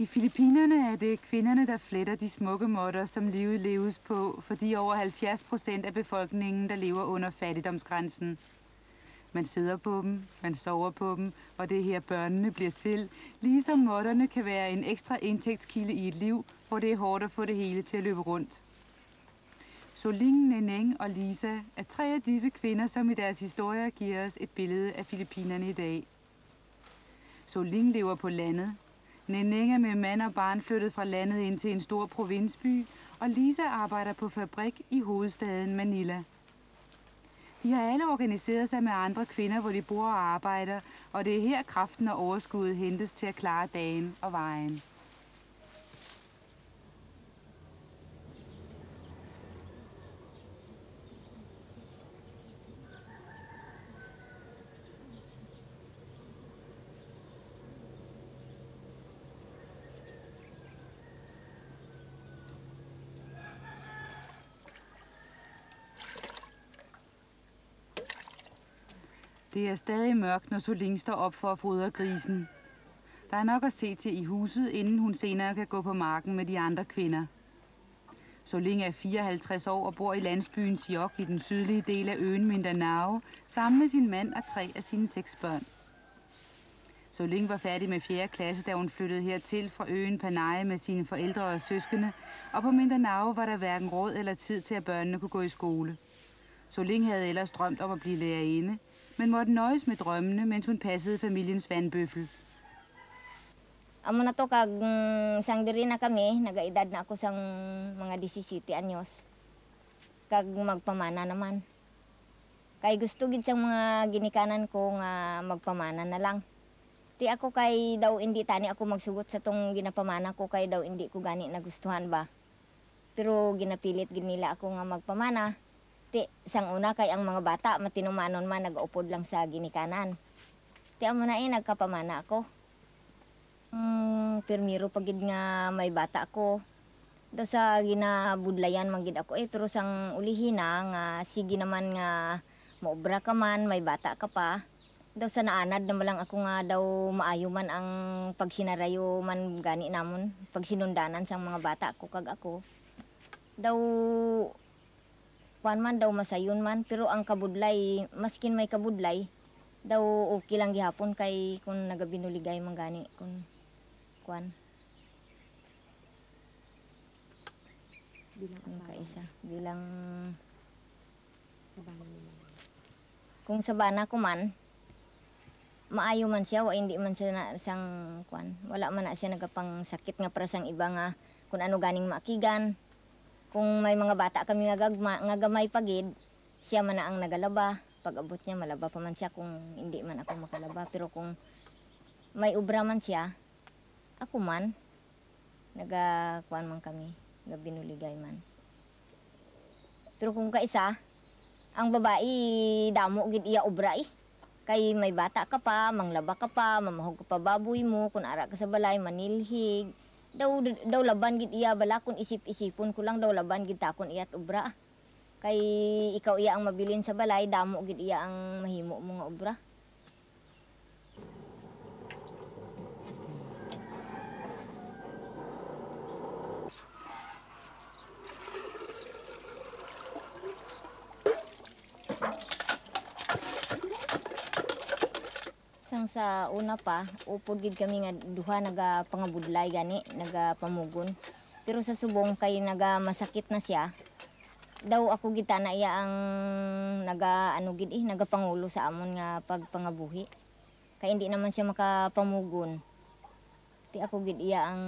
I Filippinerne er det kvinderne, der fletter de smukke måtter, som livet leves på, fordi over 70% af befolkningen, der lever under fattigdomsgrænsen. Man sidder på dem, man sover på dem, og det er her børnene bliver til. Ligesom måtterne kan være en ekstra indtægtskilde i et liv, hvor det er hårdt at få det hele til at løbe rundt. Soling, Neneng og Lisa er 3 af disse kvinder, som i deres historier giver os et billede af Filippinerne i dag. Soling lever på landet. Neneng er med mand og barn flyttet fra landet ind til en stor provinsby, og Lisa arbejder på fabrik i hovedstaden Manila. De har alle organiseret sig med andre kvinder, hvor de bor og arbejder, og det er her kraften og overskuddet hentes til at klare dagen og vejen. Det er stadig mørkt, når Soling står op for at fodre grisen. Der er nok at se til i huset, inden hun senere kan gå på marken med de andre kvinder. Soling er 54 år og bor i landsbyen Siok i den sydlige del af øen Mindanao, sammen med sin mand og 3 af sine 6 børn. Soling var færdig med 4. klasse, da hun flyttede hertil fra øen Panay med sine forældre og søskende, og på Mindanao var der hverken råd eller tid til, at børnene kunne gå i skole. Soling havde ellers drømt om at blive lærerinde, men måtte nøjes med drømmene, mens hun passede familiens vandbøffel. Amo na to kag sang diri na kami, nagaedad na ako sang mga 17 anyos. Kag magpamana naman. Kay gusto gid sang mga ginikanan ko nga magpamana na lang. Ti ako kay daw hindi tani ako magsugot sa tong ginapamana ko kay daw hindi ko gani nagustuhan ba. Pero ginapilit gid nila ako nga magpamana. Ti sang una kay ang mga bata matinumanon man nagaupod lang sa ginikanan. Ti amo na nagkapamana ako. Permiro pagid nga may bata ko. Daw sa ginabudlayan man gid ako pero sang ulihina nga sige naman nga maobra ka man, may bata ka pa. Daw sa naanad na lang ako nga daw maayo man ang pagsinarayo man gani namon, pagsinundanan sang mga bata ko kag ako. Daw kuan man daw masayon man pero ang kabudlay maskin may kabudlay daw okay lang gihapon kay kung nagabinuligay man gani kung kuan bilang asawa. Kaisa bilang Sabana nila. kung sabana ko man maayo man siya wa hindi man siya na sang kuan wala man na siya nagapang sakit nga para sang iba nga kung ano ganing makigan. Kung may mga bata kami nga gamay pagid, siya man na ang nagalaba. Pag abot niya, malaba pa man siya kung hindi man ako makalaba. Pero kung may ubra man siya, ako man, nagakuan man kami, nagabinuligay man. Pero kung kaisa, ang babae, damo gid iya ubra eh. Kay may bata ka pa, manglaba ka pa, mamahog ka pa baboy mo, kung ara ka sa balay, manilhig. Daw laban gid iya bala kun isip-isipon ko lang daw laban gid takon iya at ubra. Kay ikaw iya ang mabilin sa balay, damo gid iya ang mahimo mo nga ubra. Sang sa una pa, upod gid kami nga duha nagapangabudlay gani, nagapamugon. Pero sa subong kay nagamasakit na siya, daw ako gid na iya ang nagapangulo sa amon nga pagpangabuhi. Kay hindi naman siya makapamugon. Ti ako gid iya ang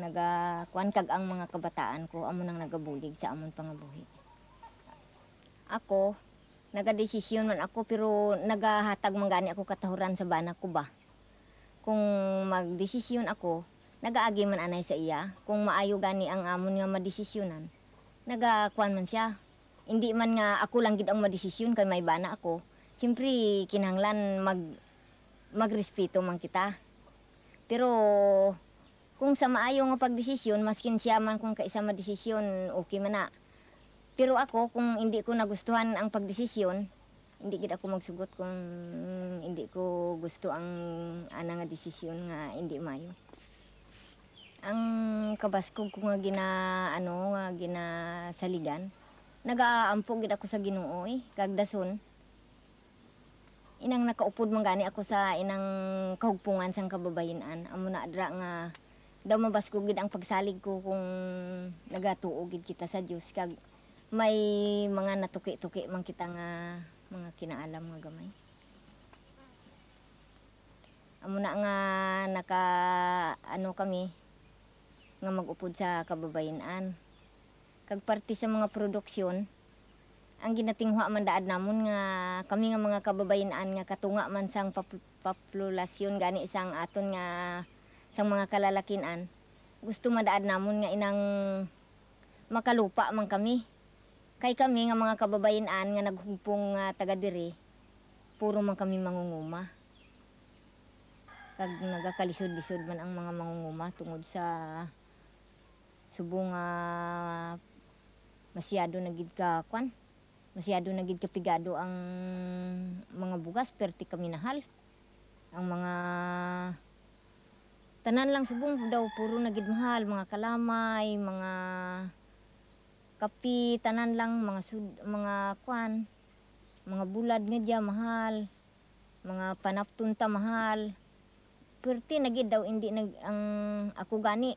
nagakuan kag ang mga kabataan ko amon nang nagabulig sa amon pangabuhi. Ako nagadesisyon man ako pero nagahatag man gani ako katahuran sa bana ko ba. Kung magdesisyon ako, nagaagi man anay sa iya. Kung maayo gani ang amon nga madesisyonan, nagakuan man siya. Hindi man nga ako lang gid ang madesisyon kay may bana ako. Siyempre kinahanglan magrespeto man kita. Pero kung sa maayo nga pagdesisyon, maskin siya man kung kaisa madesisyon, okay man na. Pero ako, kung hindi ko nagustuhan ang pagdesisyon, hindi gid ako magsugot kung hindi ko gusto ang ana nga desisyon nga hindi mayo. Ang kabaskog ko nga nga ginasaligan. Nagaampog gid ako sa Ginoo kag dason. Inang nakaupod man gani ako sa inang kahugpungan sang kababayen-an. Amo na adra nga daw mabaskog gid ang pagsalig ko kung nagatuo gid kita sa Dios kag may mga natuki-tuki man kita nga mga kinaalam nga gamay. Amo na nga kami nga mag-upod sa kababayen-an. Kag parte sa mga produksyon, ang ginatinghwa man daad namon nga kami nga mga kababayen-an nga katunga man sang populasyon gani sang aton nga sang mga kalalakin-an. Gusto madaad namon nga inang makalupa man kami. Kay kami nga mga kababayen-an nga naghugpong taga diri, puro man kami mangunguma. Kag nagakalisod-lisod man ang mga mangunguma tungod sa subong masyado na gid ka masyado na gid kapigado ang mga bugas perti kami nahal. Ang mga tanan lang subong daw puro na gid mahal, mga kalamay, mga kapi, tanan lang mga mga bulad nga diya mahal, mga panaptunta mahal. Perti na gid daw hindi ang ako gani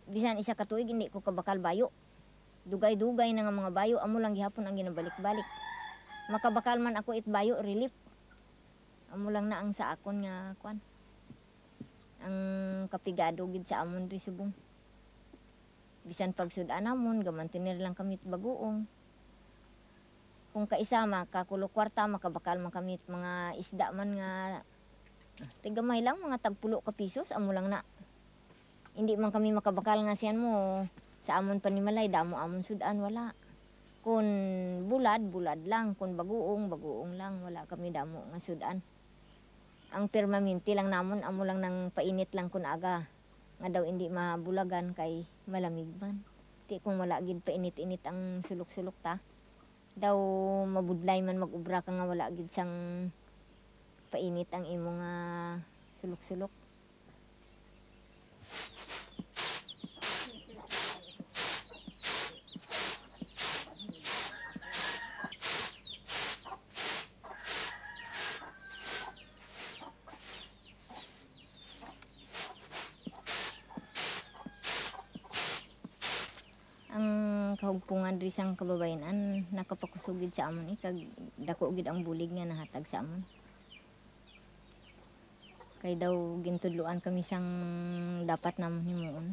bisan isa ka tuig hindi ko kabakal bayo. Dugay-dugay na nga mga bayo, amo lang gihapon ang ginabalik-balik. Makabakal man ako it bayo relief. Amo lang na ang sa akon nga ang kapigado gid sa amon ri subong. Bisan pagsudan namon gamantinir lang kami baguong. Kung kaisama kakulo kwarta makabakal man kami mga isda man nga tigamay lang mga tagpulo ka pisos amo lang na. Hindi man kami makabakal nga siyan mo sa amon panimalay damo amon sudan wala. Kun bulad lang, kun baguong lang wala kami damo nga sudan. Ang permanente lang namon amo lang nang painit lang kun aga. Nga daw hindi mabulagan kay malamig man. Ti kung wala gid painit-init ang sulok-sulok ta. Daw mabudlay man mag-ubra ka nga wala gid sang painit ang imong sulok-sulok. Ang kahugpungan diri sang kababayen-an nakapakusugid sa amon kag dako gid ang bulig nga nahatag sa amon. Kay daw gintudloan kami sang dapat namon himuon.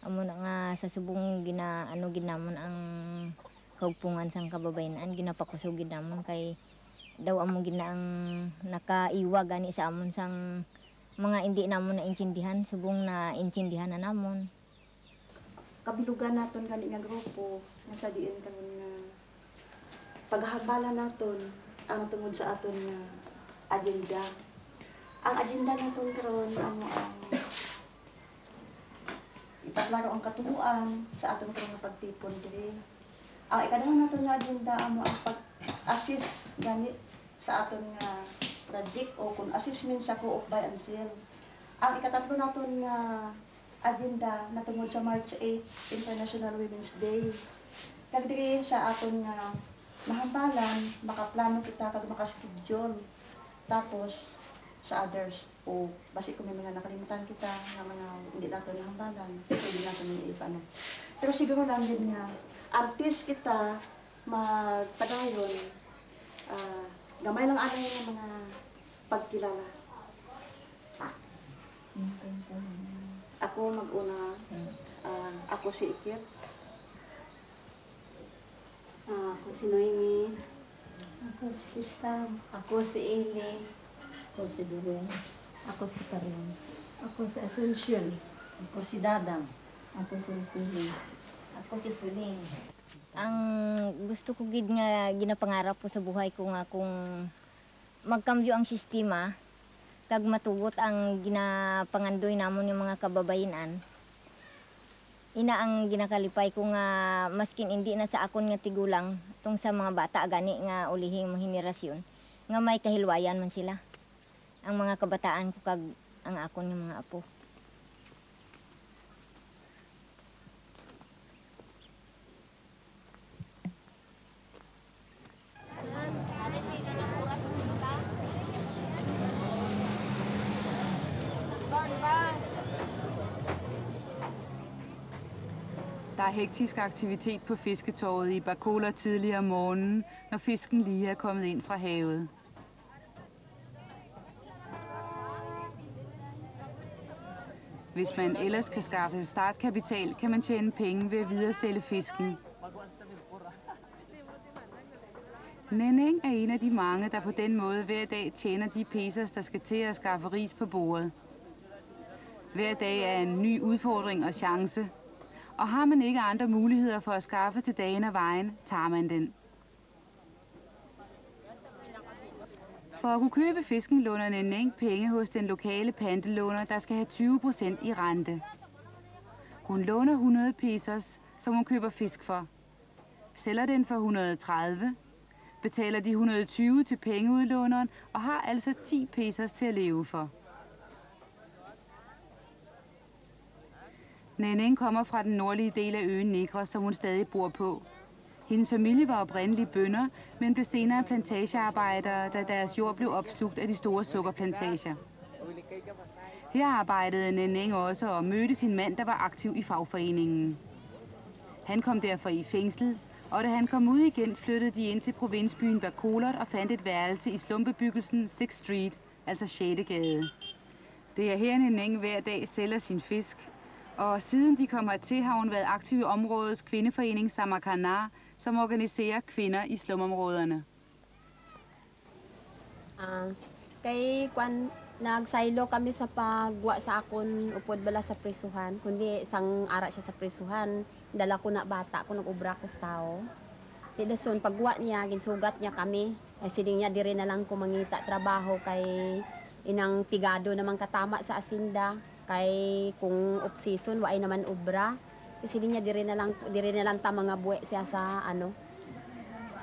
Amo na nga sa subong ginamon ang kahugpungan sang kababayen-an ginapakusugid namon kay daw amo gina ang nakaiwa gani sa amon sang mga hindi namon naintindihan subong na intindihan na namon. Kabilugan naton gani nga grupo nasa diin karon nga paghambala naton ang tungod sa aton nga agenda. Ang agenda naton karon ang ipaklaro ang katubuan sa aton karon nga pagtipon diri. Ang ikaduha naton nga agenda amo ang pag-assist gani sa aton nga project o kung assessment sa co-op buy and sell. Ang ikatatlo naton nga agenda na tungod sa March 8, International Women's Day. Kag diri sa aton nga mahambalan, makaplano kita kag makaschedule. Tapos sa others o basi kung may mga nakalimutan kita nga mga hindi nato nahambalan, pwede nato ni ipano. Pero siguro lang din nga artist kita magpadayon gamay lang anay nga mga pagkilala. Ako mag-una, ako si Ikit. Ako si Noemi. Ako si Krista. Ako si Eli. Ako si Duren. Ako si Karin. Ako si Asuncion. Ako si Dadang. Ako si Suling. Ako si Suling. Ang gusto ko gid nga ginapangarap ko sa buhay ko nga kung magkambyo ang sistema kag matugot ang ginapangandoy namon yung mga kababayen-an. Ina ang ginakalipay ko nga maskin hindi na sa akon nga tigulang tung sa mga bata gani nga ulihing mga henerasyon nga may kahilwayan man sila. Ang mga kabataan ko kag ang akon nga mga apo. er hektisk aktivitet på fisketorvet i Bacola tidligere om morgenen, når fisken lige er kommet ind fra havet. Hvis man ellers kan skaffe startkapital, kan man tjene penge ved at videresælge fisken. Neneng er en af de mange, der på den måde hver dag tjener de pesos, der skal til at skaffe ris på bordet. Hver dag er en ny udfordring og chance. Og har man ikke andre muligheder for at skaffe til dagen og vejen, tager man den. For at kunne købe fisken låner Neneng penge hos den lokale pantelåner, der skal have 20% i rente. Hun låner 100 pesos, som hun køber fisk for. Sælger den for 130, betaler de 120 til pengeudlåneren og har altså 10 pesos til at leve for. Neneng kommer fra den nordlige del af øen Negros, som hun stadig bor på. Hendes familie var oprindeligt bønder, men blev senere plantagearbejdere, da deres jord blev opslugt af de store sukkerplantager. Her arbejdede Neneng også og mødte sin mand, der var aktiv i fagforeningen. Han kom derfor i fængsel, og da han kom ud igen, flyttede de ind til provinsbyen Bacolod og fandt et værelse i slumbebyggelsen 6th Street, altså 6. gade. Det er her Neneng hver dag sælger sin fisk, og siden de kom hertil, har hun været aktiv i områdets kvindeforening Samacanar, som organiserer kvinder i slumområderne. Kay nagsaylo kami sa pagwa sa akon upod bala sa prisuhan, kundi isang ara siya sa prisuhan, dala ko na bata ko nag-ubra ko sa tao. Di dason pagwa niya ginsugat niya kami, ay sining niya diri na lang ko mangita trabaho kay inang pigado naman katama sa asinda, kay kung off season waay naman ubra. Kasi niya diri na lang ta mga buwe siya sa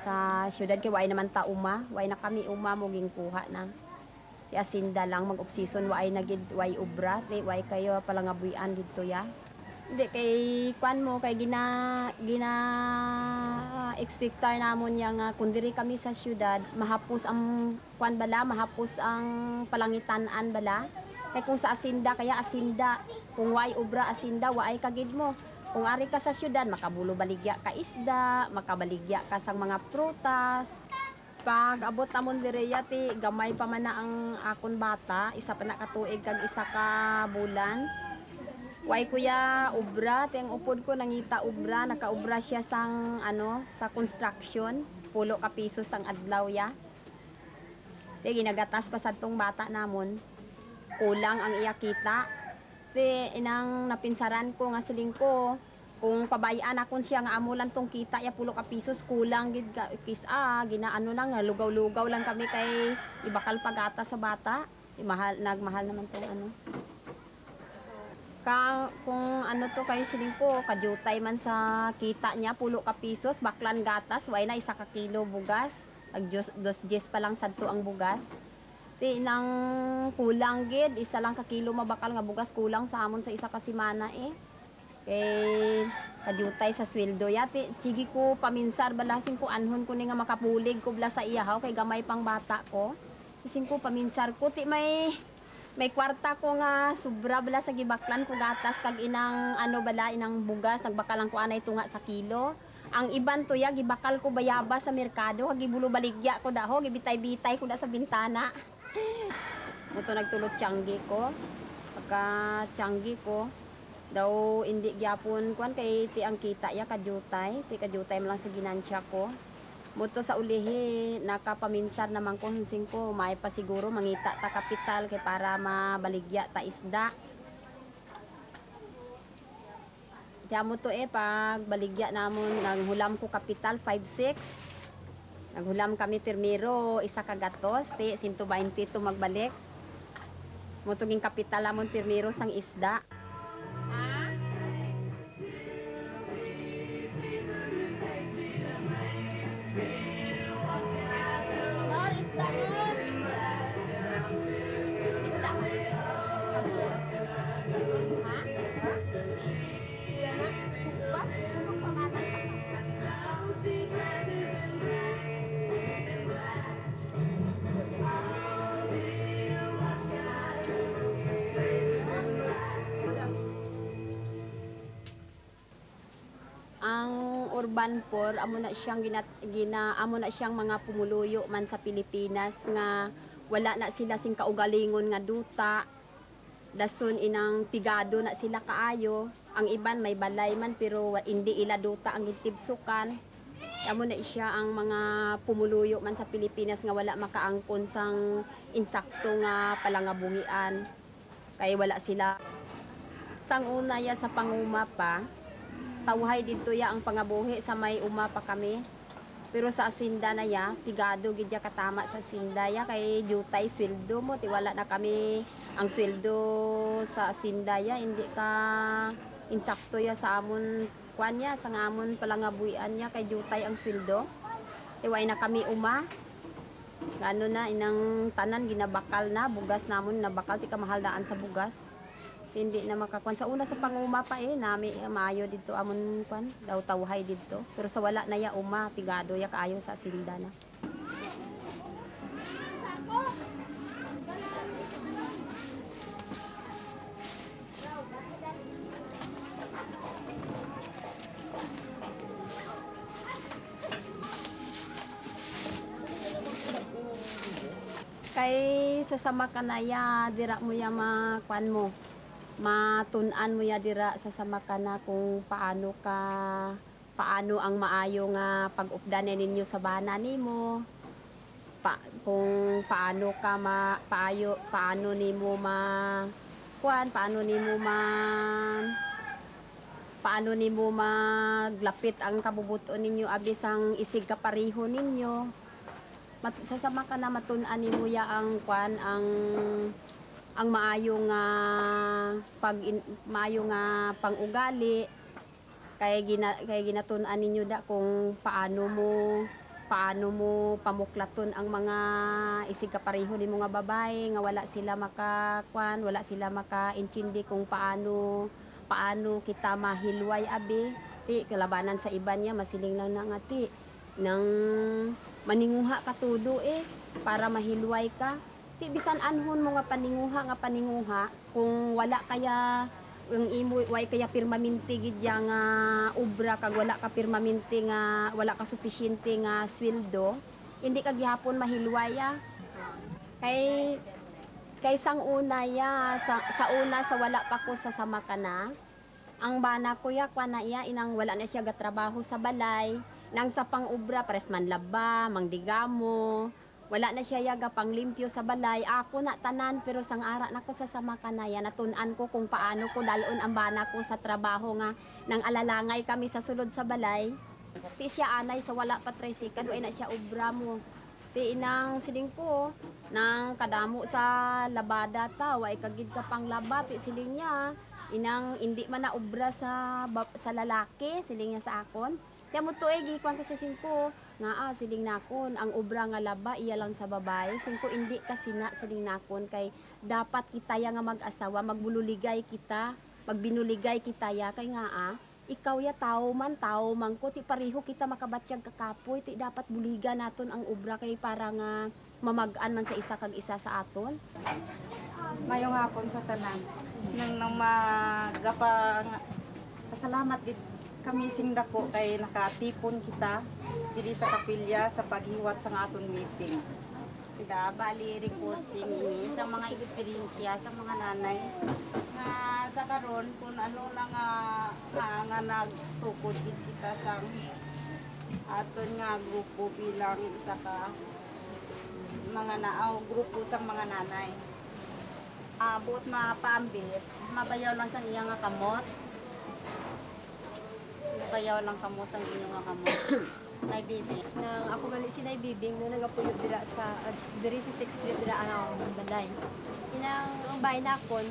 sa syudad kay waay naman ta waay na kami mo gingkuha na. Ti asinda lang mag off season waay nagid waay ubra, ti waay kayo pala nga buyan didto ya. Hindi kay kwan mo kay gina expectar namon yang kung diri kami sa syudad mahapos ang kwan bala, mahapos ang palangitan-an bala. Kay kung sa asinda kaya asinda, kung waay ubra asinda waay kagid mo. Kung ari ka sa syudad, makabulo baligya ka isda, makabaligya ka sa mga prutas. Pag abot namon direya ti gamay pa man na ang akon bata, isa pa na katuig kag isa ka bulan. Way kuya ubra, ti ang upod ko nangita ubra, nakaubra siya sang sa construction, 10 ka pisos ang adlaw ya. Ti ginagatas pa sadtong bata namon. Kulang ang iya kita. Ti inang napinsaran ko nga siling ko, kung pabayaan akon siya nga amo lang tong kita ya 10 ka pisos kulang gid ginaano lang lugaw-lugaw lang kami kay ibakal pagata sa bata. Nagmahal naman tong kung to kay siling ko kadyutay man sa kita niya 10 ka pisos baklan gatas way na 1 ka kilo bugas. Ag 2 pa lang sadto ang bugas. Ti nang kulang gid, 1 lang ka kilo mabakal nga bugas kulang sa amon sa 1 ka semana Kay kadyutay sa sweldo ya. Ti sige ko paminsar balasin ko anhon ko ni nga makapulig ko bla sa iyahaw kay gamay pang bata ko. Ising ko paminsar ko ti may kwarta ko nga sobra bala sa gibaklan ko gatas kag inang bala inang bugas nagbakalan ko anay tunga sa kilo. Ang iban to ya gibakal ko bayaba sa merkado kag gibulo baligya ko daho gibitay-bitay ko da sa bintana. Muto nagtulot tiyanggi ko. Pagka tiyanggi ko, daw hindi gyapon kuan kay ti ang kita ya kadyutay. Ti kadyutay man lang sa ginansya ko. Muto sa ulihi, nakapaminsar naman ko hinsing ko, may pa siguro mangita ta kapital kay para mabaligya ta isda. Tiya mo to pag baligya namon, naghulam ko kapital 5-6. Naghulam kami pirmiro, 1 ka gatos, ti 120 to magbalik. Mutuging kapital amon pirmiro sang isda. Banpor amo na siyang amo na siyang mga pumuluyo man sa Pilipinas nga wala na sila sing kaugalingon nga duta. Dason inang pigado na sila kaayo. Ang iban may balay man pero hindi ila duta ang gitibsukan. Amo na siya ang mga pumuluyo man sa Pilipinas nga wala makaangkon sang insakto nga palangabungian. Kay wala sila. Sang una ya sa panguma pa, tawhay dito ya ang pangabuhi sa may uma pa kami. Pero sa asinda na ya, pigado gidya katama sa asinda ya kay jutay sweldo mo tiwala na kami ang sweldo sa asinda ya hindi ka insakto ya sa amon kwan ya sa amon palangabuhian ya kay jutay ang sweldo. Tiway na kami uma. Gano na inang tanan ginabakal na bugas namon nabakal ti kamahal daan sa bugas. Hindi na makakwan sa una sa panguma pa nami maayo dito amon kwan daw tawhay dito pero sa wala na ya uma pigado ya kaayo sa asinda na. Kay sasama ka na ya dira mo ya makwan mo matun-an mo ya dira sa samakana kung paano ang maayo nga pag-updanan ninyo sa bana nimo kung paano ka paano nimo maglapit ang kabubuton ninyo abis ang isig kapareho ninyo sa samakana matun-an nimo ya ang ang maayo nga pang-ugali kay ginatun-an ninyo da kung paano mo pamuklaton ang mga isig kapareho nimo nga babae nga wala sila makaintindi kung paano kita mahilway abi ti kalabanan sa iban niya masiling lang na nga ti nang maninguha ka tudo para mahilway ka. Ti bisan anhon mo nga paninguha kung wala kaya ang imo way kaya pirmaminti gidya nga obra kag wala ka pirmaminti nga wala ka supisyente nga sweldo hindi ka gihapon mahilwaya kay sang una ya sa una sa wala pa ko sa samakana ang bana ko ya kwa na iya inang wala na siya gatrabaho sa balay nang sa pang-obra pares man laba mangdigamo wala na siya yaga panglimpyo sa balay. Ako na tanan pero sang ara na ko sa samakanaya natun-an ko kung paano ko dalon ang bana ko sa trabaho nga nang alalangay kami sa sulod sa balay. Ti siya anay sa wala pa tricycle ay na siya obra mo. Ti inang siling ko nang kadamo sa labada ta way kagid ka pang laba ti siling niya inang hindi man na obra sa lalaki siling niya sa akon. Kaya mo to gikuan ko sa singko nga siling nakon ang obra nga laba iya lang sa babae singko hindi kasi na siling nakon kay dapat kita ya nga mag-asawa magbululigay kita magbinuligay kita ya kay nga ikaw ya tao man ko ti pareho kita makabatsyag kakapoy ti dapat buligan naton ang obra kay para nga mamag-an man sa isa kag isa sa aton. Mayong hapon sa tanan nang magapa pasalamat gid kami sing dako kay nakatipon kita dili sa kapilya sa paghiwat sa aton meeting. Bali reporting ini sa mga eksperyensya sa mga nanay nga sa karon kung ano na nga nagtukod kita sa aton nga grupo bilang isa ka mga grupo sa mga nanay. Abot mapaambit, mabayaw lang sa iya nga kamot. Bayaw lang kamo sang inyo nga kamot. Nay Bibing. Nang ako gali si Nay Bibing no nagapuyo dira sa diri sa 6 street dira ang balay. Inang ang bahay na kon,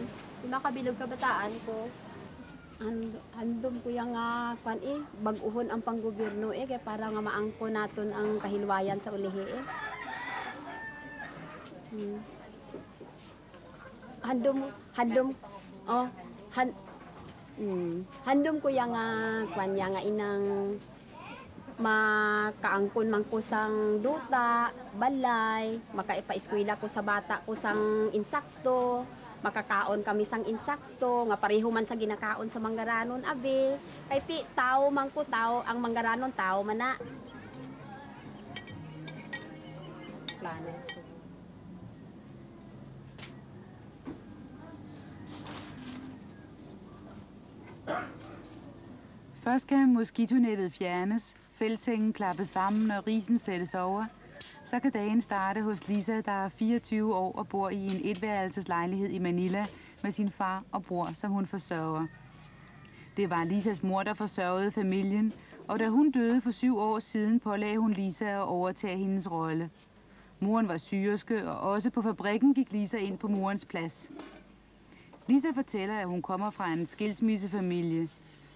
makabilog kabataan ko. Handom ko yang nga kwan bag-uhon ang panggobyerno kay para nga maangko naton ang kahilwayan sa ulihi handom ko yang kwan nga inang makaangkon man ko sang duta, balay, makaipa-eskwela ko sa bata ko sang insakto, makakaon kami sang insakto, nga pareho man sa ginakaon sa manggaranon, abi. Kay ti, tao man ko tao, ang manggaranon tao man na. Plano. Først skal moskitonettet fjernes, feltsengen klappes sammen og risen sættes over. Så kan dagen starte hos Lisa, der er 24 år og bor i en etværelseslejlighed i Manila med sin far og bror, som hun forsørger. Det var Lisas mor, der forsørgede familien, og da hun døde for 7 år siden, pålagde hun Lisa at overtage hendes rolle. Moren var syerske, og også på fabrikken gik Lisa ind på morens plads. Lisa fortæller, at hun kommer fra en skilsmissefamilie.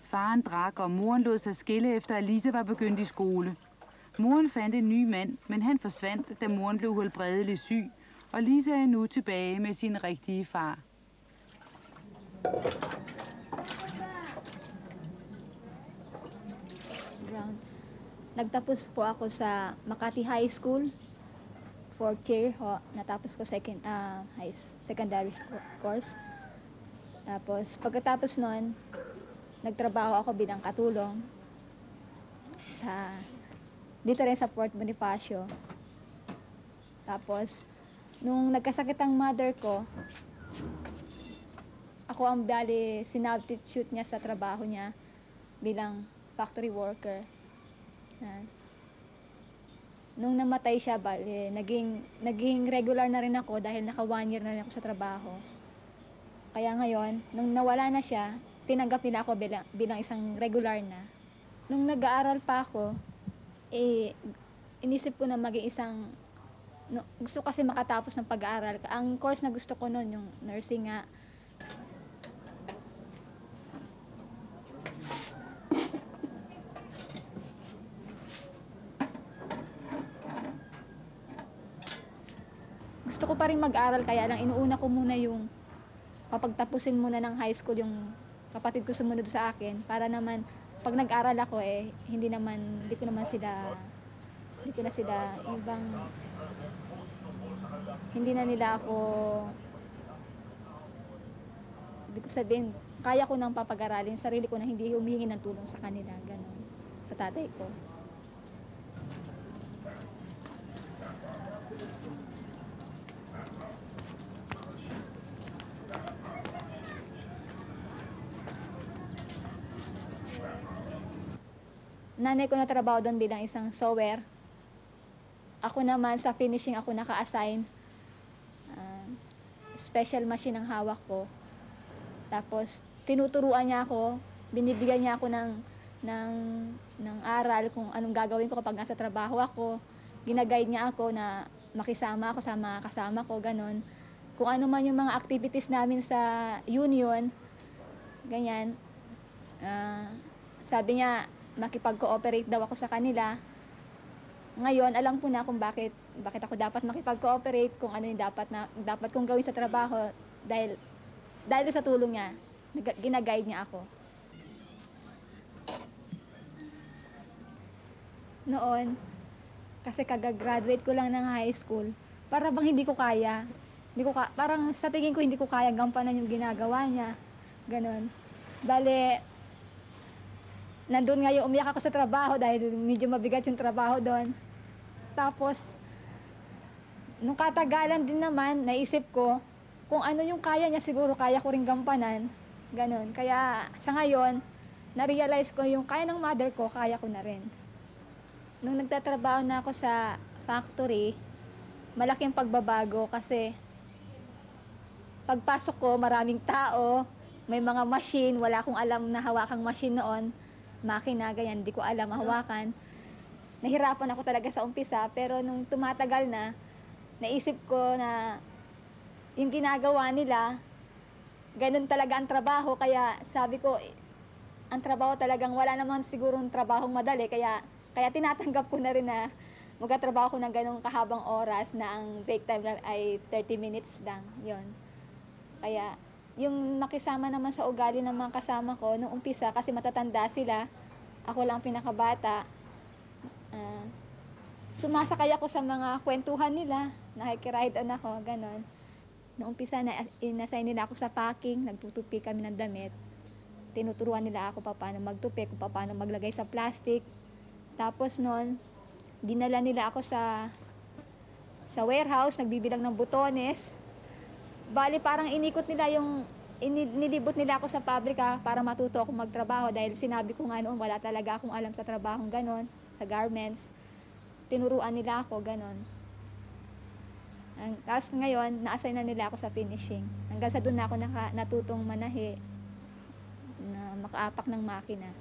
Faren drak, og moren lod sig skille efter, at Lisa var begyndt i skole. Moren fandt en ny mand, men han forsvandt, da moren blev helbredeligt syg, og Lisa er nu tilbage med sin rigtige far. Nagtapos po ako sa Makati High School, 4th year ho. Natapos ko secondary course. Tapos pagkatapos noon, nagtrabaho ako bilang katulong dito rin sa Port Bonifacio. Tapos nung nagkasakit ang mother ko, ako ang sinubstitute niya sa trabaho niya bilang factory worker. Nung namatay siya, naging regular na rin ako dahil naka 1 year na rin ako sa trabaho. Kaya ngayon, nung nawala na siya, tinanggap nila ako bilang isang regular na. Nung nag-aaral pa ako, inisip ko na maging isang, gusto kasi makatapos ng pag-aaral. Ang course na gusto ko noon, yung nursing nga. Gusto ko pa rin mag-aral, kaya lang inuuna ko muna yung papagtapusin muna ng high school yung kapatid ko sumunod sa akin para naman pag nag-aral ako hindi na nila ako, hindi ko sabihin, kaya ko nang papag-aralin sarili ko na hindi humihingi ng tulong sa kanila, ganun, sa tatay ko. Nanay ko na trabaho doon bilang isang sewer. Ako naman sa finishing ako naka-assign. Special machine ang hawak ko. Tapos tinuturuan niya ako, binibigyan niya ako ng aral kung anong gagawin ko kapag nasa trabaho ako. Ginaguide niya ako na makisama ako sa mga kasama ko, ganon. Kung ano man yung mga activities namin sa union, ganyan. Sabi niya, makipag-cooperate daw ako sa kanila. Ngayon, alam ko na kung bakit ako dapat makipag-cooperate, kung ano yung dapat kong gawin sa trabaho dahil sa tulong niya, ginaguide niya ako. Noon, kasi kagagraduate ko lang ng high school, para bang hindi ko kaya. Parang sa tingin ko hindi ko kaya gampanan yung ginagawa niya. Ganon. Bale, nandun nga yung umiyak ako sa trabaho dahil medyo mabigat yung trabaho doon. Tapos, nung katagalan din naman, naisip ko, kung ano yung kaya niya, siguro kaya ko rin gampanan. Ganon. Kaya sa ngayon, na-realize ko yung kaya ng mother ko, kaya ko na rin. Nung nagtatrabaho na ako sa factory, malaking pagbabago kasi pagpasok ko, maraming tao, may mga machine, wala akong alam na hawakang machine noon. Makina, ganyan, hindi ko alam mahawakan. Nahirapan ako talaga sa umpisa, pero nung tumatagal na, naisip ko na yung ginagawa nila, ganun talaga ang trabaho, kaya sabi ko, ang trabaho talagang wala naman sigurong trabahong madali, kaya tinatanggap ko na rin na magkatrabaho ko ng ganung kahabang oras na ang break time lang ay 30 minutes lang, yon. Kaya, yung makisama naman sa ugali ng mga kasama ko nung umpisa kasi matatanda sila, ako lang pinakabata. Sumasakay ako sa mga kwentuhan nila, nakikiride on ako, ganon. Noong umpisa na inassign nila ako sa packing, nagtutupi kami ng damit. Tinuturuan nila ako paano magtupi, kung paano maglagay sa plastic. Tapos noon, dinala nila ako sa warehouse, nagbibilang ng butones. Bali parang inikot nila nilibot nila ako sa pabrika para matuto ako magtrabaho dahil sinabi ko nga noon wala talaga akong alam sa trabahong ganon, sa garments. Tinuruan nila ako ganon. Tapos ngayon, na-assign na nila ako sa finishing. Hanggang sa doon na ako natutong manahi na makaapak ng makina.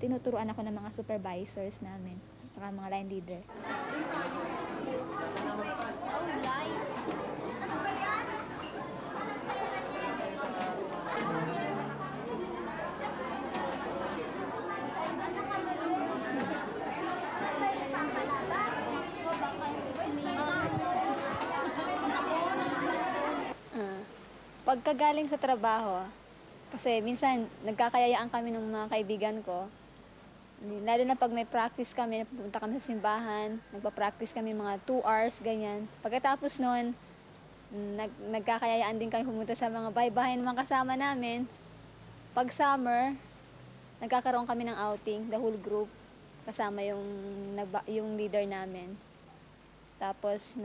Tinuturuan ako ng mga supervisors namin, saka mga line leader. Pagkagaling sa trabaho, kasi minsan nagkakayayaan kami ng mga kaibigan ko. Lalo na pag may practice kami, pupunta kami sa simbahan, nagpa-practice kami mga 2 hours, ganyan. Pagkatapos noon, nagkakayayaan din kami pumunta sa mga bahay-bahay ng mga kasama namin. Pag summer, nagkakaroon kami ng outing, the whole group, kasama yung leader namin. Tapos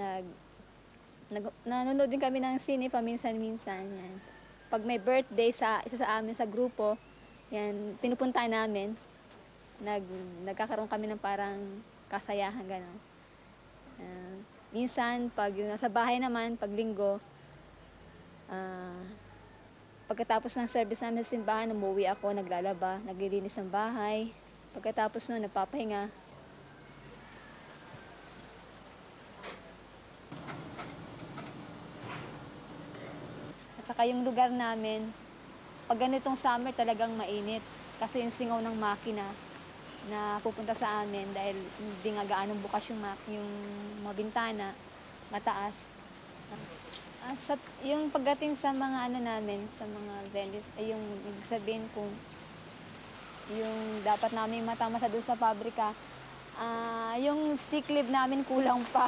nanonood din kami ng sine paminsan-minsan. Yan. Pag may birthday isa sa amin sa grupo, yan, pinupunta namin. Nagkakaroon kami ng parang kasayahan, gano'n. Minsan, pag nasa bahay naman, pag linggo, pagkatapos ng service namin sa simbahan, umuwi ako, naglalaba, naglilinis ng bahay. Pagkatapos nun, nagpapahinga. At saka yung lugar namin, pag ganitong summer talagang mainit. Kasi yung singaw ng makina na pupunta sa amin dahil hindi nga gaanong bukas yung mga bintana, mataas. Yung pagdating sa mga namin, sa mga venue, yung ibig sabihin kung yung dapat namin matamasa doon sa pabrika, yung sick leave namin kulang pa.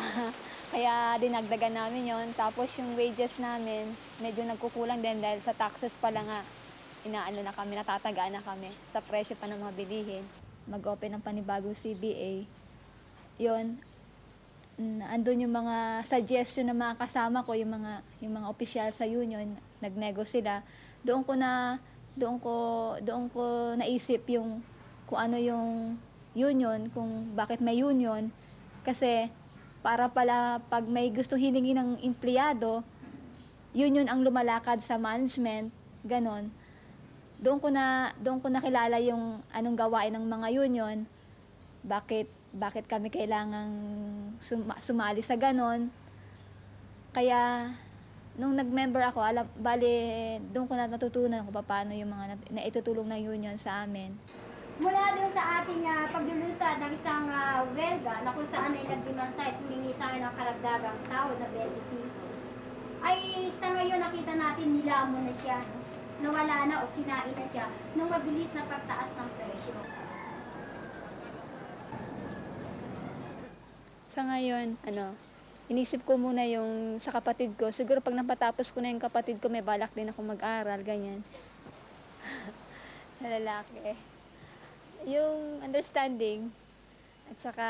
Kaya dinagdagan namin yon. Tapos yung wages namin, medyo nagkukulang din dahil sa taxes pala nga, natatagaan na kami sa presyo pa ng mga bilihin. Mag-open ng panibagong CBA, yon, andun yung mga suggestion ng mga kasama ko, yung mga opisyal sa union, nagnego sila. Doon ko naisip kung ano yung union, kung bakit may union. Kasi para pala pag may gusto hiningi ng empleyado, union ang lumalakad sa management, ganon. Doon ko nakilala yung anong gawain ng mga union, bakit kami kailangang sumali sa ganon. Kaya nung nag-member ako, doon ko natutunan kung paano yung mga naitutulong ng union sa amin. Mula doon sa ating paglulunsad ng isang welga na kung saan ay nagdemonstrate humingi sa akin ng karagdagang tawad na 25, ay sa ngayon nakita natin nilamon na siya, nawala na o kinain na siya ng mabilis na pagtaas ng presyo. Sa ngayon, inisip ko muna yung sa kapatid ko. Siguro pag napatapos ko na yung kapatid ko, may balak din ako mag-aral, ganyan. Sa lalaki. Yung understanding, at saka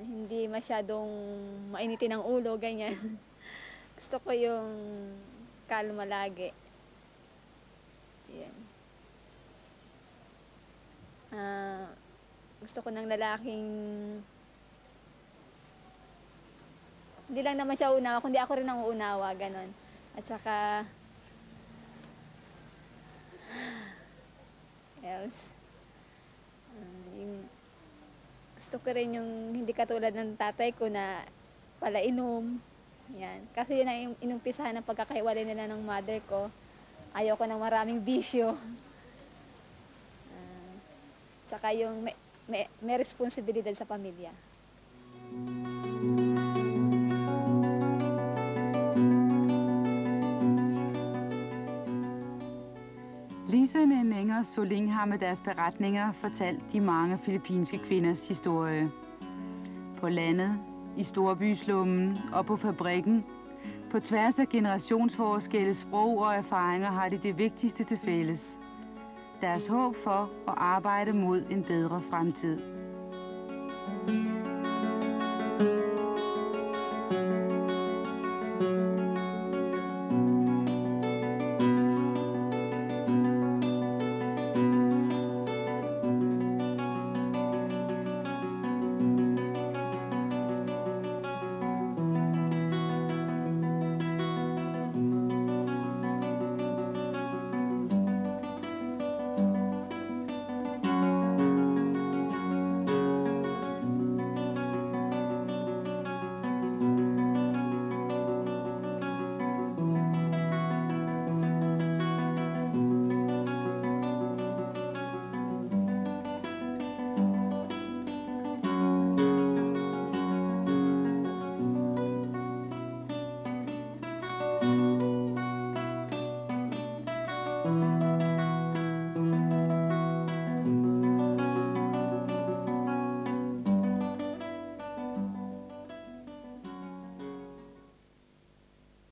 hindi masyadong mainitin ang ulo, ganyan. Gusto ko yung kalma lagi. Yan. Gusto ko ng lalaking hindi lang naman siya unawa, kundi ako rin ang uunawa, ganon. At saka else, gusto ko rin yung hindi katulad ng tatay ko na palainom. Yan. Kasi yun ang inumpisahan ng pagkakahiwalay nila ng mother ko. Ayoko ng maraming bisyo. Saka yung may responsibilidad sa pamilya. Lisa, Neng og Soling har med deres beretninger fortalt de mange filippinske kvinders historie. På landet, i storbyslummen og på fabrikken På tværs af generationsforskelle, sprog og erfaringer har de det vigtigste til fælles. Deres håb for at arbejde mod en bedre fremtid.